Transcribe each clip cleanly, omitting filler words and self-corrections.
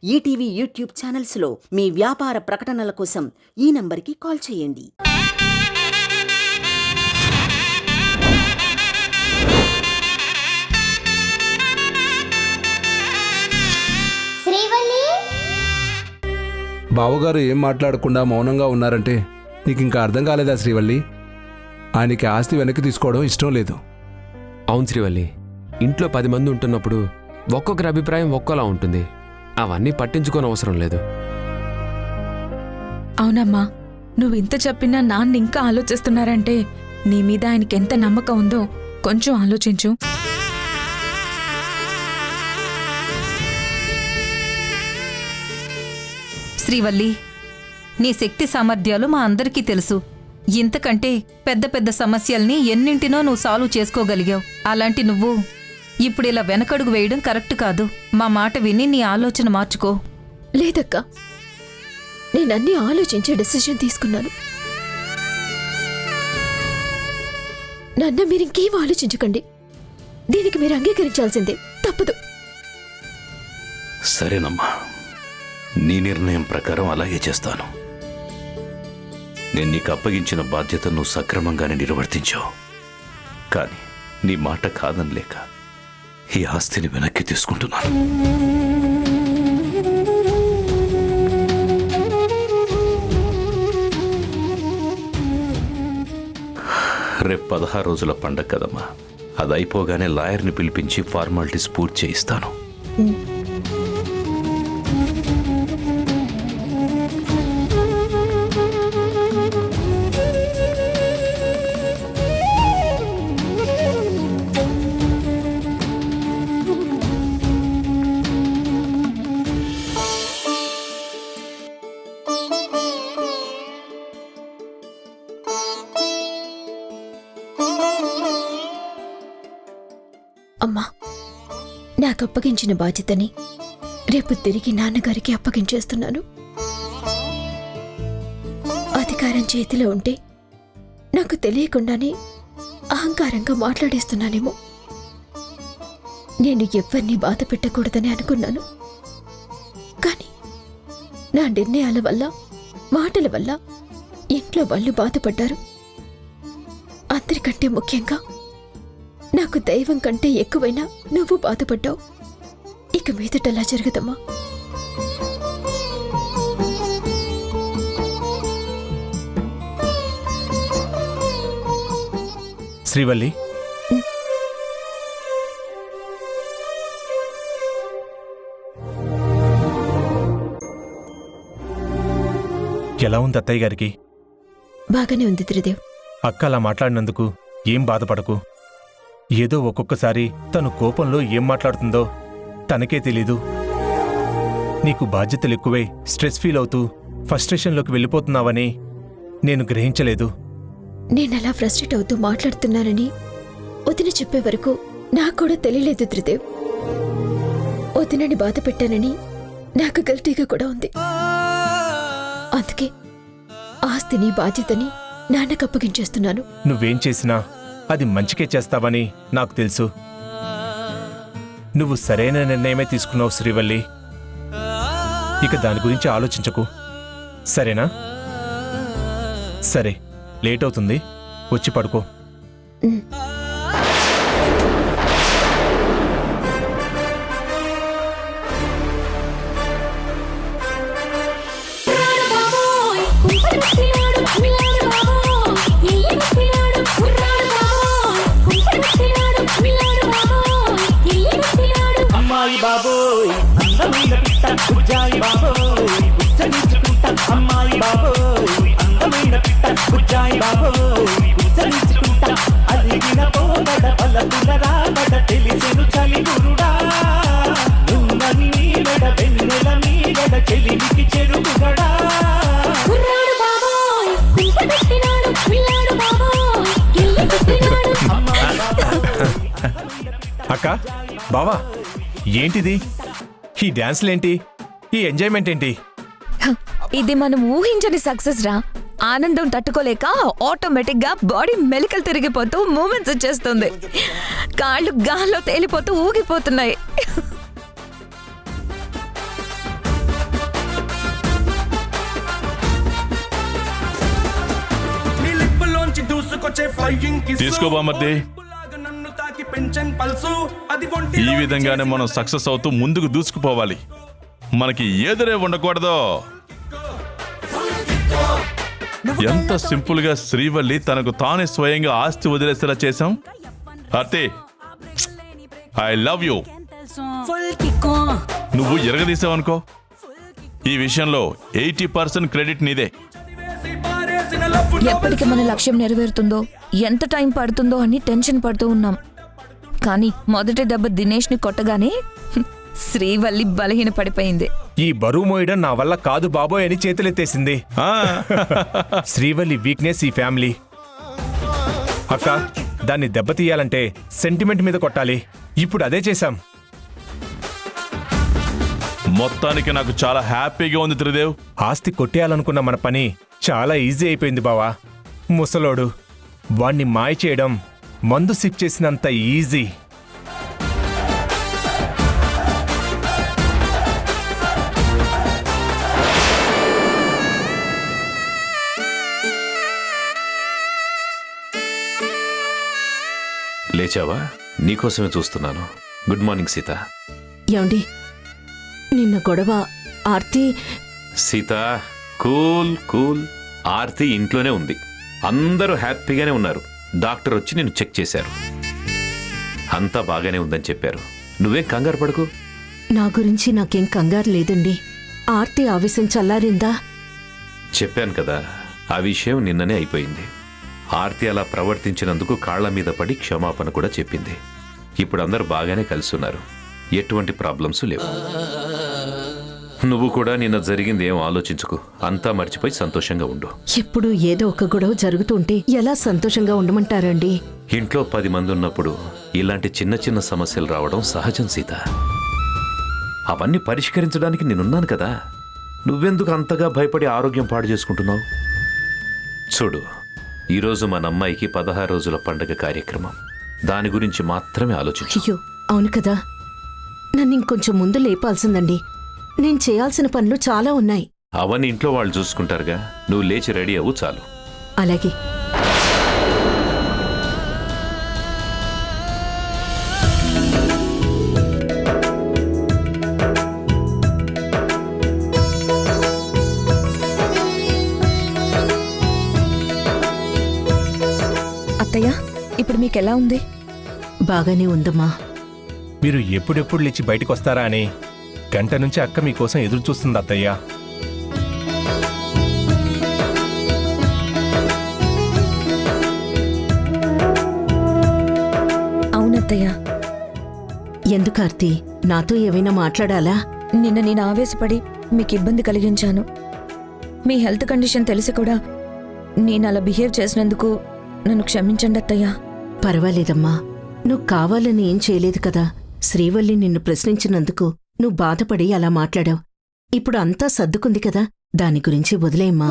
ETV YouTube ఛానల్స్లో మీ వ్యాపార ప్రకటనల కోసం ఈ నంబర్కి కాల్ చేయండి. బావగారు ఏం మాట్లాడకుండా మౌనంగా ఉన్నారంటే నీకు ఇంకా అర్థం కాలేదా శ్రీవల్లి? ఆయనకి ఆస్తి వెనక్కి తీసుకోవడం ఇష్టం లేదు. అవును శ్రీవల్లి, ఇంట్లో 10 మంది ఉంటున్నప్పుడు ఒక్కొక్కరి అభిప్రాయం ఒక్కోలా ఉంటుంది. అవన్నీ పట్టించుకోని అవసరం లేదు. అవునమ్మా, నువ్వు ఇంత చెప్పినా నాన్న ఇంకా ఆలోచిస్తున్నారంటే నీ మీద ఆయనకి ఎంత నమ్మకం ఉందో కొంచెం ఆలోచించు. శ్రీవల్లి, నీ శక్తి సామర్థ్యాలు మా అందరికీ తెలుసు. ఇంతకంటే పెద్ద పెద్ద సమస్యల్ని ఎన్నింటినో నువ్వు సాల్వ్ చేసుకోగలిగావు. అలాంటి నువ్వు ఇప్పుడు ఇలా వెనకడుగు వేయడం కరెక్ట్ కాదు. మా మాట విని నీ ఆలోచన మార్చుకో. లేదక్కా, నేనన్నీ ఆలోచించే డెసిషన్ తీసుకున్నాను. నన్ను మీరింకేం ఆలోచించకండి. దీనికి మీరు అంగీకరించాల్సిందే, తప్పదు. సరేనమ్మా, నీ నిర్ణయం ప్రకారం అలాగే చేస్తాను. నేను నీకు అప్పగించిన బాధ్యత నువ్వు సక్రమంగానే నిర్వర్తించావు. కానీ నీ మాట కాదనలేక ఈ ఆస్తిని వెనక్కి తీసుకుంటున్నాను. రేపు 16 రోజుల పండగ కదమ్మా. అది అయిపోగానే లాయర్ని పిలిపించి ఫార్మాలిటీస్ పూర్తి చేయిస్తాను. అమ్మా, నాకు అప్పగించిన బాధ్యతని రేపు తిరిగి నాన్నగారికి అప్పగించేస్తున్నాను. అధికారం చేతిలో ఉంటే నాకు తెలియకుండానే అహంకారంగా మాట్లాడేస్తున్నానేమో. నేను ఎవరిని బాధ పెట్టకూడదని అనుకున్నాను. కానీ నా నిర్ణయాల వల్ల, మాటల వల్ల ఇంట్లో వాళ్ళు బాధపడ్డారు. అందరికంటే ముఖ్యంగా నాకు దైవం కంటే ఎక్కువైనా నువ్వు బాధపడ్డావు. ఇక మీదటలా జరగదమ్మా. శ్రీవల్లి, ఎలా ఉంది అత్తయ్య గారికి? బాగానే ఉంది త్రిదేవ్. అక్క అలా మాట్లాడినందుకు ఏం బాధపడకు. ఏదో ఒక్కొక్కసారి తను కోపంలో ఏం మాట్లాడుతుందో తనకే తెలీదు. నీకు బాధ్యతలు ఎక్కువై స్ట్రెస్ ఫీల్ అవుతూ ఫ్రస్ట్రేషన్లోకి వెళ్ళిపోతున్నావని నేను గ్రహించలేదు. నేనలా ఫ్రస్ట్రేట్ అవుతూ మాట్లాడుతున్నానని వదిన చెప్పే వరకు నాకు కూడా తెలియలేదు త్రిదేవ్. వదినని బాధ పెట్టానని నాకు గిల్టీగా కూడా ఉంది. అందుకే ఆస్తిని, బాధ్యతని నాన్నకు అప్పగించేస్తున్నాను. నువ్వేం చేసినా అది మంచికే చేస్తావని నాకు తెలుసు. నువ్వు సరైన నిర్ణయమే తీసుకున్నావు శ్రీవల్లి. ఇక దాని గురించి ఆలోచించకు, సరేనా? సరే, లేట్ అవుతుంది, వచ్చి పడుకో. అమ్మాయి బాబోయ్, అందమైన పిట్ట బుజ్జాయి బాబోయ్, ఉచ్చరించుకుంటా. అమ్మాయి బాబోయ్, అందమైన పిట్ట బుజ్జాయి బాబోయ్, ఉచ్చరించుకుంటా. అలిగిన పోగడ పలపుల రాబడ తెలిసెను చలి గురుడా. నున్నని నీడడ వెన్నెల నీడడ చెలిమికి చెరుగుగడా. అక్క, బావా, ఏంటిది? ఈ డాన్స్లేంటి? ఈ ఎంజాయ్మెంట్ ఏంటి? ఇది మనం ఊహించని సక్సెస్ రా. ఆనందం తట్టుకోలేక ఆటోమేటిక్ గా బాడీ మెలికలు తిరిగిపోతూ మూమెంట్స్ వచ్చేస్తుంది. కాళ్ళు గాల్లో తేలిపోతూ ఊగిపోతున్నాయి. తీసుకో బామర్ది. ఈ విధంగానే మనం సక్సెస్ అవుతూ ముందుకు దూసుకుపోవాలి. మనకి ఎదురే ఉండకూడదు. ఎంత సింపుల్ గా శ్రీవల్లి తనకు తానే స్వయంగా ఆస్తి వదిలేసేలా చేశాం. Aarti, I love you. నువ్వు ఎరగదీసావనుకో, ఈ విషయంలో 80% క్రెడిట్ నీదే. ఎప్పటికి మన లక్ష్యం నెరవేరుతుందో, ఎంత టైం పడుతుందో అని టెన్షన్ పడుతూ ఉన్నాం. కానీ మొదటి దెబ్బ దినేష్ని కొట్టగానే శ్రీవల్లి బలహీన పడిపోయింది. ఈ బరువు మోయడం నా వల్ల కాదు బాబోయ్ అని చేతులెత్తేసింది. శ్రీవల్లి వీక్నెస్ ఈ ఫ్యామిలీ. అక్క, దాన్ని దెబ్బతీయాలంటే సెంటిమెంట్ మీద కొట్టాలి. ఇప్పుడు అదే చేశాం. మొత్తానికి నాకు చాలా హ్యాపీగా ఉంది త్రిదేవ్. ఆస్తి కొట్టేయాలనుకున్న మన పని చాలా ఈజీ అయిపోయింది బావా. ముసలోడు, వాణ్ణి మాయ చేయడం మందు సిప్ చేసినంత ఈజీ. లేచావా? నీకోసమే చూస్తున్నాను. Good morning Sita. ఏమండి, నిన్న గొడవ ఆర్తి. Sita, cool cool. ఆర్తి ఇంట్లోనే ఉంది. అందరూ హ్యాపీగానే ఉన్నారు. డాక్టర్ వచ్చి నిన్ను చెక్ చేశారు. అంతా బాగానే ఉందని చెప్పారు. నువ్వేం కంగారు పడకు. నా గురించి నాకేం కంగారు లేదండి. ఆర్తి ఆవేశం చల్లారిందా? చెప్పాను కదా, ఆ విషయం నిన్ననే అయిపోయింది. ఆర్తి అలా ప్రవర్తించినందుకు కాళ్ల మీద పడి క్షమాపణ కూడా చెప్పింది. ఇప్పుడు అందరూ బాగానే కలుసున్నారు. ఎటువంటి ప్రాబ్లమ్స్ లేవు. నువ్వు కూడా నిన్న జరిగింది ఏం ఆలోచించుకు. అంతా మర్చిపోయి సంతోషంగా ఉండు. ఎప్పుడు ఏదో ఒక గొడవ జరుగుతుంటే ఎలా సంతోషంగా ఉండమంటారండి? ఇంట్లో 10 మంది ఉన్నప్పుడు ఇలాంటి చిన్న చిన్న సమస్యలు రావడం సహజం సీత. అవన్నీ పరిష్కరించడానికి నేనున్నాను కదా. నువ్వెందుకు అంతగా భయపడి ఆరోగ్యం పాడు చేసుకుంటున్నావు? చూడు, ఈరోజు మన అమ్మాయికి 16 రోజుల పండగ కార్యక్రమం. దాని గురించి మాత్రమే ఆలోచించు. అయ్యో, అవును కదా, నన్ను ఇంకొంచెం ముందు లేపాల్సిందండి. నేను చేయాల్సిన పనులు చాలా ఉన్నాయి. అవన్నీ ఇంట్లో వాళ్ళు చూసుకుంటారుగా. నువ్వు లేచి రెడీ అవ్వు చాలు. అలాగే. అత్తయ్య, ఇప్పుడు మీకెలా ఉంది? బాగానే ఉందమ్మా. మీరు ఎప్పుడెప్పుడు లేచి బయటకు వస్తారా అని గంట నుంచి అక్క మీకోసం ఎదురు చూస్తుంది అత్తయ్య. అవునత్తయ్య. ఎందుకు ఆర్తి, నాతో ఏమైనా మాట్లాడాలా? నిన్న నేను ఆవేశపడి మీకు ఇబ్బంది కలిగించాను. మీ హెల్త్ కండిషన్ తెలిసి కూడా నేను అలా బిహేవ్ చేసినందుకు నన్ను క్షమించండి అత్తయ్య. పర్వాలేదమ్మా, నువ్వు కావాలని ఏం చేయలేదు కదా. శ్రీవల్లి నిన్ను ప్రశ్నించినందుకు నువ్వు బాధపడి అలా మాట్లాడావు. ఇప్పుడు అంతా సర్దుకుంది కదా, దాని గురించి వదిలేయమ్మా.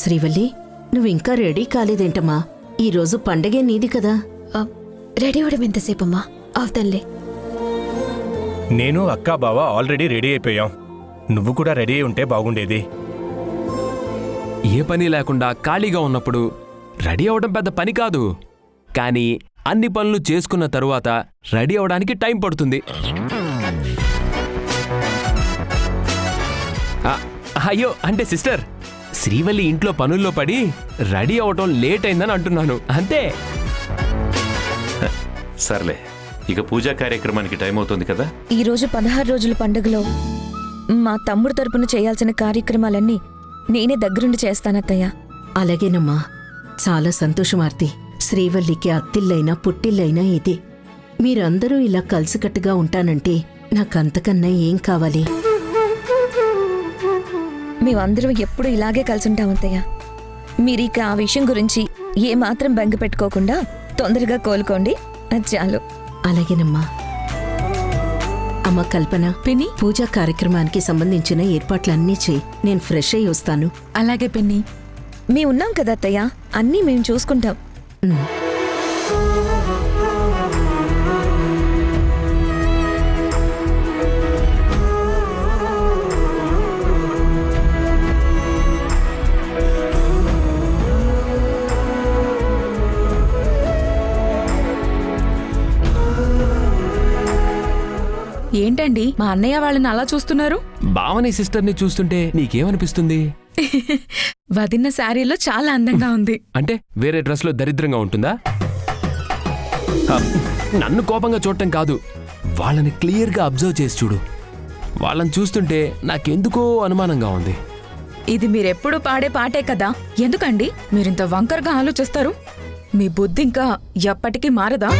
శ్రీవల్లి, నువ్వింకా రెడీ కాలేదేంటమ్మా? ఈరోజు పండగే నీది కదా. రెడీ అవడం ఎంతసేపమ్మా? అవుతానులే. నేను అక్క బావ ఆల్రెడీ రెడీ అయిపోయాం. నువ్వు కూడా రెడీ అయి ఉంటే బాగుండేది. ఏ పని లేకుండా ఖాళీగా ఉన్నప్పుడు రెడీ అవడం పెద్ద పని కాదు. కానీ అన్ని పనులు చేసుకున్న తరువాత రెడీ అవడానికి టైం పడుతుంది. అయ్యో, అంటే సిస్టర్, శ్రీవల్లి ఇంట్లో పనుల్లో పడి రెడీ అవటం లేట్ అయిందని అంటున్నాను, అంతే. సర్లే, ఇక పూజా కార్యక్రమానికి టైం అవుతుంది కదా. ఈరోజు 16 రోజుల పండుగలో మా తమ్ముడు తరపున చేయాల్సిన కార్యక్రమాలన్నీ నేనే దగ్గరుండి చేస్తానత్తయ్య. అలాగేనమ్మా. చాలా సంతోషం ఆర్తి. శ్రీవల్లికి అత్తిల్లైనా పుట్టిల్లైనా ఇదే. మీరందరూ ఇలా కలిసికట్టుగా ఉంటానంటే నాకంతకన్నా ఏం కావాలి? మేమందరం ఎప్పుడు ఇలాగే కలిసుంటామత్తయ్య. మీరిక ఆ విషయం గురించి ఏమాత్రం బెంగ పెట్టుకోకుండా తొందరగా కోలుకోండి, అది చాలు. అలాగేనమ్మా. అమ్మ కల్పన, పిన్ని, పూజా కార్యక్రమానికి సంబంధించిన ఏర్పాట్లన్నీ చేయి. నేను ఫ్రెష్ అయ్యి వస్తాను. అలాగే పిన్ని. మేము ఉన్నాం కదా అత్తయ్య, అన్నీ మేము చూసుకుంటాం. ఏంటండి మా అన్నయ్య వాళ్ళని అలా చూస్తున్నారు? భావని సిస్టర్ని చూస్తుంటే నీకేమనిపిస్తుంది? వదిన్న శారీలో చాలా అందంగా ఉంది. అంటే వేరే డ్రెస్లో దరిద్రంగా ఉంటుందా? నన్ను కోపంగా చూడటం కాదు, వాళ్ళని క్లియర్గా అబ్జర్వ్ చేసి చూడు. వాళ్ళని చూస్తుంటే నాకెందుకో అనుమానంగా ఉంది. ఇది మీరెప్పుడు పాడే పాటే కదా, ఎందుకండి మీరింత వంకరగా ఆలోచిస్తారు? మీ బుద్ధి ఇంకా ఎప్పటికీ మారదా?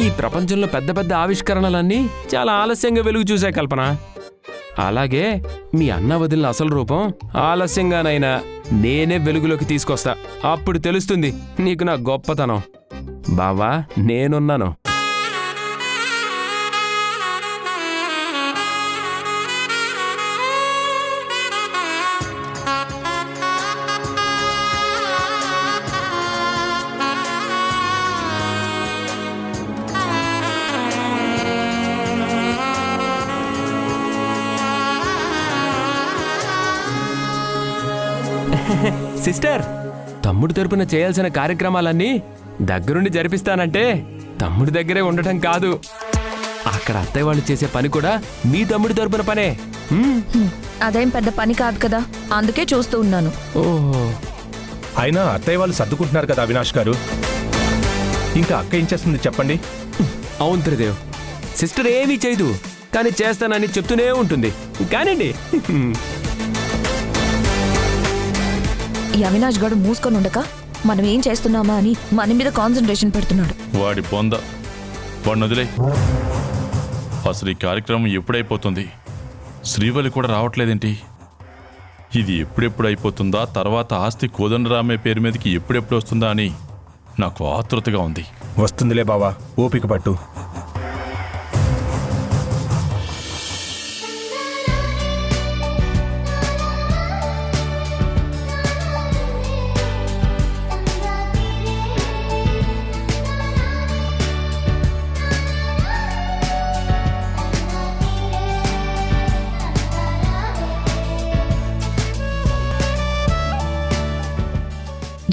ఈ ప్రపంచంలో పెద్ద పెద్ద ఆవిష్కరణలన్నీ చాలా ఆలస్యంగా వెలుగు చూసే కల్పన. అలాగే మీ అన్న వదిలిన అసలు రూపం ఆలస్యంగానైనా నేనే వెలుగులోకి తీసుకొస్తా. అప్పుడు తెలుస్తుంది నీకు నా గొప్పతనం. బావా, నేనున్నాను. సిస్టర్, తమ్ముడు తరపున చేయాల్సిన కార్యక్రమాలన్నీ దగ్గరుండి జరిపిస్తానంటే తమ్ముడి దగ్గరే ఉండటం కాదు, అక్కడ అత్తయ్య వాళ్ళు చేసే పని కూడా మీ తమ్ముడి తరపున పనే. అదేం పెద్ద పని కాదు కదా, అందుకే చూస్తూ ఉన్నాను. ఓహో, అయినా అత్తయ్య వాళ్ళు సర్దుకుంటున్నారు కదా అవినాష్ గారు, ఇంకా అక్క ఏం చేస్తుంది చెప్పండి? అవును త్రిదేవ్, సిస్టర్ ఏమీ చేయదు, కానీ చేస్తానని చెప్తూనే ఉంటుంది. కానండి. ఈ అవినాష్ గడు మూసుకొని ఉండక మనం ఏం చేస్తున్నామా అని మన మీద కాన్సన్ట్రేషన్ పెడుతున్నాడు. వాడి బొంద, వాడిని వదిలే. అసలు ఈ కార్యక్రమం ఎప్పుడైపోతుంది? శ్రీవల్లి కూడా రావట్లేదేంటి? ఇది ఎప్పుడెప్పుడు అయిపోతుందా, తర్వాత ఆస్తి కోదండరామయ్య పేరు మీదకి ఎప్పుడెప్పుడు వస్తుందా అని నాకు ఆతృతగా ఉంది. వస్తుందిలే బావా, ఓపిక పట్టు.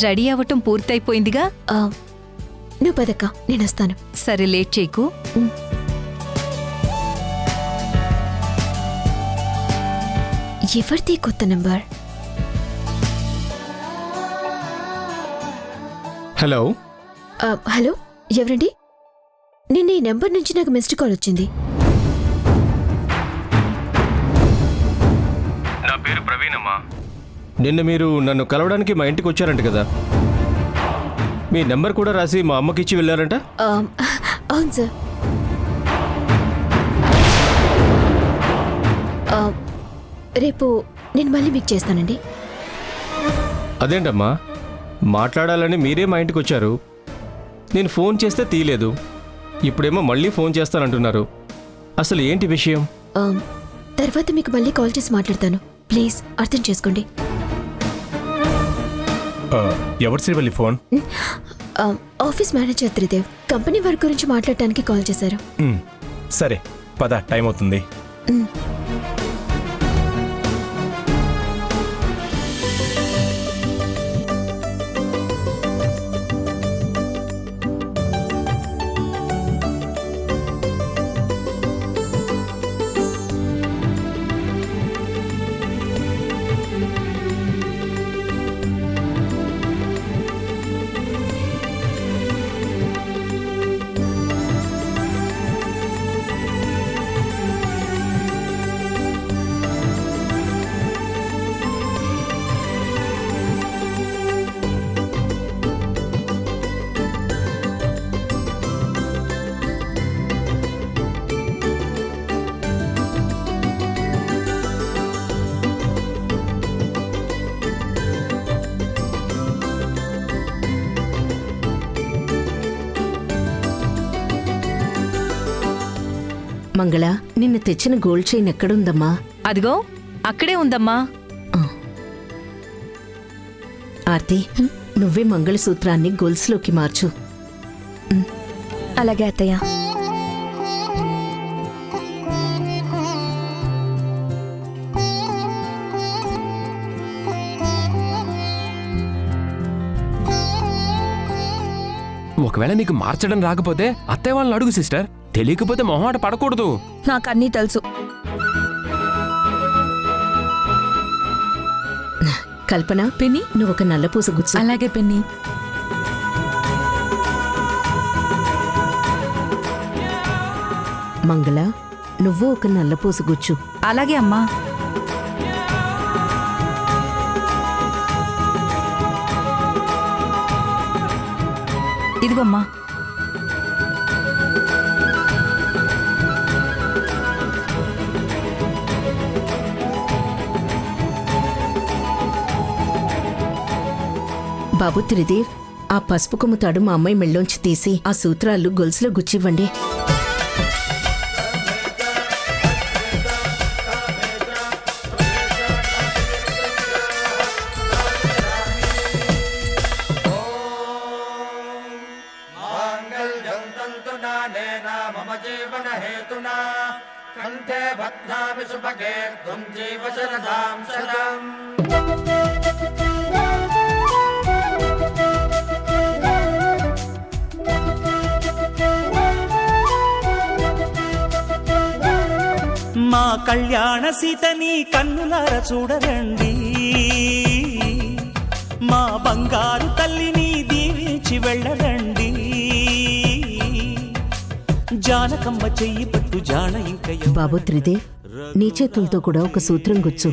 రెడీ అవ్వటం పూర్తయిపోయిందిగా. నువ్వు పదక్క, నేను వస్తాను. సరే, లేట్ చేయకు. ఎవరిది కొత్త నంబర్? హలో. హలో, ఎవరండి? నిన్న ఈ నెంబర్ నుంచి నాకు మిస్డ్ కాల్ వచ్చింది. నా పేరు ప్రవీణ్ అమ్మా. నిన్న మీరు నన్ను కలవడానికి మా ఇంటికి వచ్చారంట కదా, మీ నెంబర్ కూడా రాసి మా అమ్మకి ఇచ్చి వెళ్ళారంట. అవును సార్. రేపు నేను మళ్ళీ మీకు చేస్తానండి. అదేంటమ్మా, మాట్లాడాలని మీరే మా ఇంటికి వచ్చారు, నేను ఫోన్ చేస్తే తీయలేదు, ఇప్పుడేమో మళ్ళీ ఫోన్ చేస్తానంటున్నారు. అసలు ఏంటి విషయం? తర్వాత మీకు మళ్ళీ కాల్ చేసి మాట్లాడతాను, ప్లీజ్ అర్థం చేసుకోండి. ఎవరు Srivalli phone? Office manager Tridev company work గురించి మాట్లాడటానికి కాల్ చేశారు. సరే పద, టైం అవుతుంది. మంగళ, నిన్న తెచ్చిన గోల్డ్ చైన్ ఎక్కడుందమ్మా? అదిగో అక్కడే ఉందమ్మా. ఆర్తి, నువ్వే మంగళసూత్రాన్ని గొలుసులోకి మార్చు. అలాగే అత్తయ్య. ఒకవేళ నీకు మార్చడం రాకపోతే అత్తయ్య వాళ్ళని అడుగు సిస్టర్. తెలియకపోతే మొహమాట పడకూడదు. నాకన్నీ తెలుసు. కల్పన, పిన్ని, నువ్వు ఒక నల్లపూస గుచ్చు. అలాగే పిన్ని. మంగళ, నువ్వు ఒక నల్లపూస గుచ్చు. అలాగే అమ్మా. ఇదిగోమ్మా. బాబు త్రిదేవ్, ఆ పసుపు కొమ్ము తాడు మా అమ్మాయి మెళ్ళోంచి తీసి ఆ సూత్రాలు గొలుసులో గుచ్చివ్వండి. మా కళ్యాణ సీతని కన్నులార చూడరండి, మా బంగారు తల్లిని దీవించి వెళ్ళరండి. జానకమ్మ చెయ్యి పట్టు జాన ఇంక బాబు త్రిదేవ్, నీ చేతులతో కూడా ఒక సూత్రం గుచ్చు.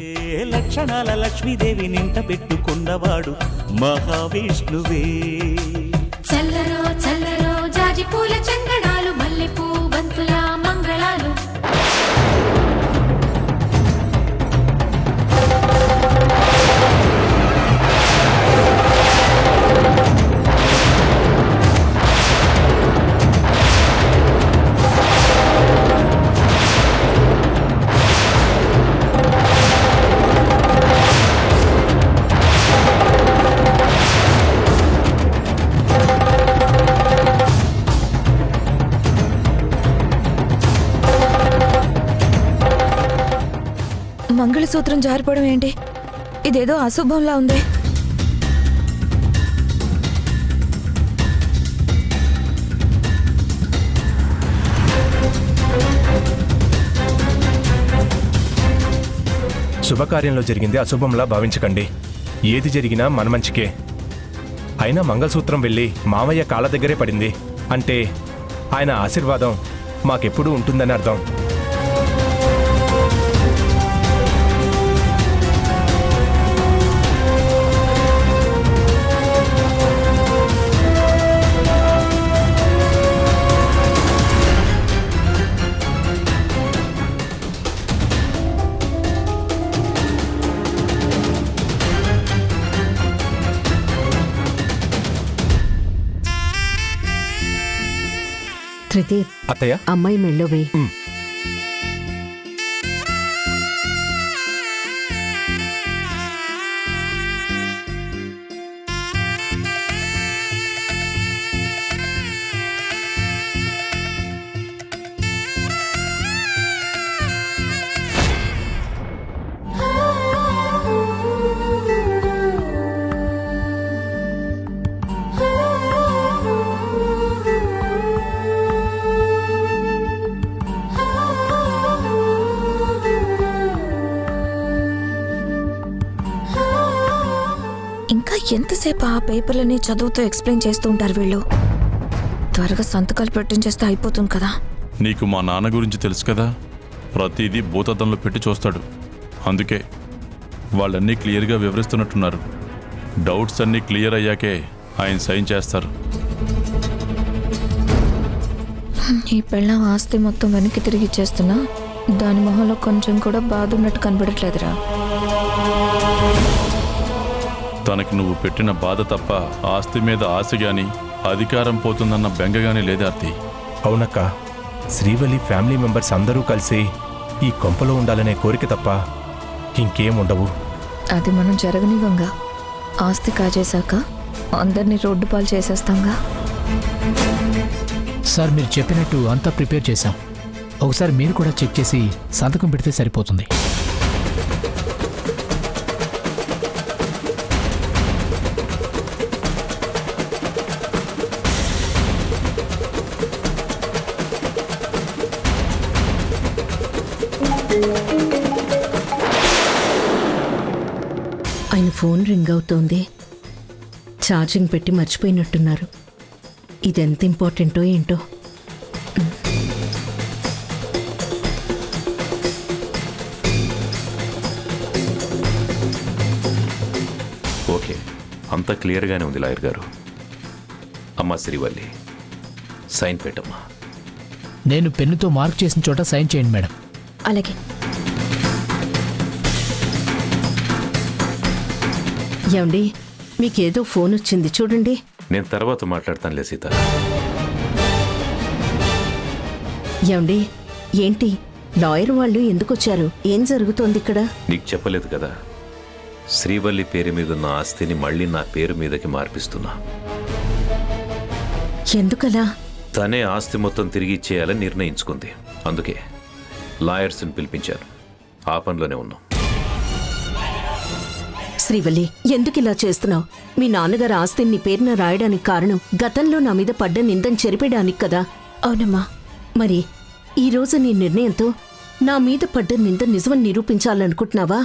లక్షణాల లక్ష్మీదేవి నింట పెట్టుకున్నవాడు మహావిష్ణువే. చల్లరో చల్లరో జాజి పూల చందనాలు, మల్లెపూ బంతుల మంగళాలు. మంగళసూత్రం జారిపోవడం ఏంటి? ఇదేదో అశుభంలా ఉంది. శుభకార్యంలో జరిగింది అశుభంలా భావించకండి. ఏది జరిగినా మన మంచికే. అయినా మంగళసూత్రం వెళ్ళి మామయ్య కాళ్ళ దగ్గరే పడింది అంటే ఆయన ఆశీర్వాదం మాకెప్పుడూ ఉంటుందని అర్థం. త్రిదేవ్, అత్తయ్య, అమ్మాయి మెళ్ళో వేయి. ఇంకా ఎంతసేపు ఆ పేపర్లని చదువుతూ ఎక్స్ప్లెయిన్ చేస్తూ ఉంటారు వీళ్ళు? త్వరగా సంతకాలు పెట్టించేస్తే అయిపోతుంది కదా. నీకు మా నాన్న గురించి తెలుసు కదా, ప్రతిదీ భూతద్దంలో పెట్టి చూస్తాడు. అందుకే వాళ్ళన్నీ క్లియర్గా వివరిస్తున్నట్టున్నారు. డౌట్స్ అన్నీ క్లియర్ అయ్యాకే ఆయన సైన్ చేస్తారు. ఈ పెళ్ళం ఆస్తి మొత్తం వెనక్కి తిరిగి ఇచ్చేస్తున్నా దాని మొహంలో కొంచెం కూడా బాధ ఉన్నట్టు కనబడట్లేదురా. తనకి నువ్వు పెట్టిన బాధ తప్ప ఆస్తి మీద ఆశ గాని అధికారం పోతుందన్న బెంగగాని లేదార్తి. అవునక్క, శ్రీవల్లి ఫ్యామిలీ మెంబర్స్ అందరూ కలిసి ఈ కొంపలో ఉండాలనే కోరిక తప్ప ఇంకేం ఉండవు. అది మనం జరగనివ్వంగా. ఆస్తి కాజేశాక అందరినీ రోడ్డు పాలు చేసేస్తాంగా. సార్, మీరు చెప్పినట్టు అంతా ప్రిపేర్ చేశాం. ఒకసారి మీరు కూడా చెక్ చేసి సంతకం పెడితే సరిపోతుంది. ఆయన ఫోన్ రింగ్ అవుతోంది. ఛార్జింగ్ పెట్టి మర్చిపోయినట్టున్నారు. ఇదెంత ఇంపార్టెంటో ఏంటో. ఓకే, అంతా క్లియర్గానే ఉంది లాయర్ గారు. అమ్మా శ్రీవల్లి, సైన్ పెట్టమ్మా. నేను పెన్నుతో మార్క్ చేసిన చోట సైన్ చేయండి మేడం. అలాగే. ఏమండి, మీకేదో ఫోన్ వచ్చింది చూడండి. నేను తర్వాత మాట్లాడతానులే సీత. ఏమండి, ఏంటి లాయర్ వాళ్ళు ఎందుకొచ్చారు? ఏం జరుగుతోంది ఇక్కడ? నీకు చెప్పలేదు కదా, శ్రీవల్లి పేరు మీద ఉన్న ఆస్తిని మళ్ళీ నా పేరు మీదకి మార్పిస్తున్నా. ఎందుకలా? తనే ఆస్తి మొత్తం తిరిగి ఇచ్చేయాలని నిర్ణయించుకుంది. అందుకే లాయర్స్ని పిలిపించాను. ఆ పనిలోనే ఉన్నాం. శ్రీవల్లి, ఎందుకిలా చేస్తున్నావు? మీ నాన్నగారు ఆస్తిని నీ పేరున రాయడానికి కారణం గతంలో నా మీద పడ్డ నిందని చెరిపేయడానికి కదా? అవునమ్మా. మరి ఈరోజు నీ నిర్ణయంతో నా మీద పడ్డ నింద నిజమని నిరూపించాలనుకుంటున్నావా?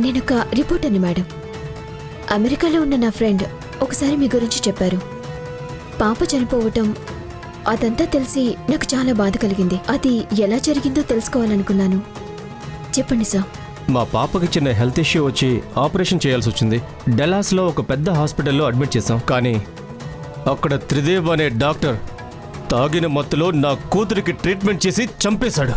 నేనొక రిపోర్టర్ని మేడం. అమెరికాలో ఉన్న నా ఫ్రెండ్ ఒకసారి మీ గురించి చెప్పారు. పాప చనిపోవటం అదంతా తెలిసి నాకు చాలా బాధ కలిగింది. అది ఎలా జరిగిందో తెలుసుకోవాలనుకున్నాను. చెప్పండి సార్. మా పాపకి చిన్న హెల్త్ ఇష్యూ వచ్చి ఆపరేషన్ చేయాల్సి వచ్చింది. డెలాస్లో ఒక పెద్ద హాస్పిటల్లో అడ్మిట్ చేశాం. కానీ అక్కడ త్రిదేవ్ అనే డాక్టర్ తాగిన మత్తులో నా కూతురికి ట్రీట్మెంట్ చేసి చంపేశాడు.